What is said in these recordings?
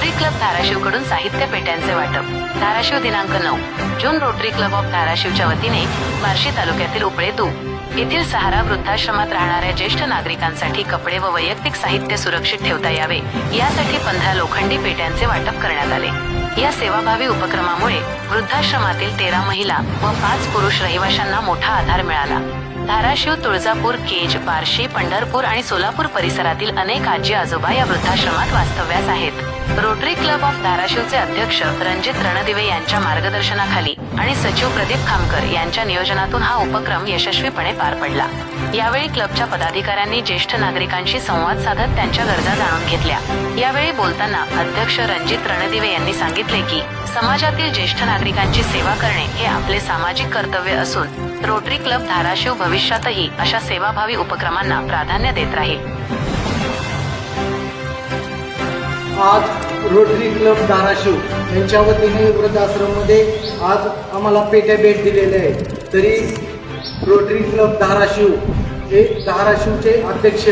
Rotary club धाराशिवकडून साहित्य पेट्यांचे वाटप. धाराशिव दिनांक 9 जून रोटरी क्लब ऑफ धाराशिवच्या वतीने बार्शी तालुक्यातील उपळे येथील सहारा वृद्धाश्रमात राहणाऱ्या ज्येष्ठ नागरिकांसाठी कपडे व वैयक्तिक साहित्य सुरक्षित ठेवता यावे यासाठी 15 लोखंडी पेट्यांचे वाटप करण्यात आले. या सेवाभावी उपक्रमामुळे वृद्धाश्रमातील 13 महिला व 5 पुरुष रहिवाशांना मोठा आधार मिळाला. धाराशिव, तुळजापूर, केज, बार्शी, पंढरपूर आणि सोलापूर परिसरातील अनेक आजी आजोबा या वृद्धाश्रमात वास्तव्यास आहेत. रोटरी क्लब ऑफ धाराशिवचे अध्यक्ष रणजित रणदिवे यांच्या मार्गदर्शनाखाली आणि सचिव प्रदीप खामकर यांच्या नियोजनातून हा उपक्रम यशस्वीपणे पार पडला. यावेळी क्लबच्या पदाधिकाऱ्यांनी ज्येष्ठ नागरिकांशी संवाद साधत त्यांच्या गरजा जाणून घेतल्या. यावेळी बोलताना अध्यक्ष रणजित रणदिवे यांनी सांगितले की समाजातील ज्येष्ठ नागरिकांची सेवा करणे हे आपले सामाजिक कर्तव्य असून रोटरी क्लब धाराशिव भविष्यातही अशा सेवाभावी उपक्रमांना प्राधान्य देत राहील. आज रोटरी क्लब धाराशिव यांच्या वतीने वृद्धाश्रममध्ये आज आम्हाला पेट्या भेट दिलेल्या आहे. तरी रोटरी क्लब धाराशिव हे धाराशिवचे अध्यक्ष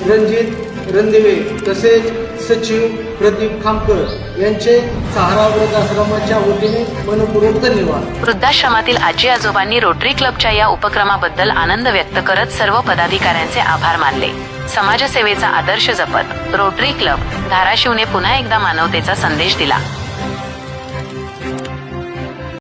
रणजित रणदिवे तसेच सचिव प्रदीप खामकर यांचे सहारा वृद्धाश्रमाच्या वतीने मनपूर्वक धन्यवाद. वृद्धाश्रमातील आजी आजोबांनी रोटरी क्लबच्या या उपक्रमाबद्दल आनंद व्यक्त करत सर्व पदाधिकाऱ्यांचे आभार मानले. समाजसेवेचा आदर्श जपत रोटरी क्लब धाराशिवने पुन्हा एकदा मानवतेचा संदेश दिला.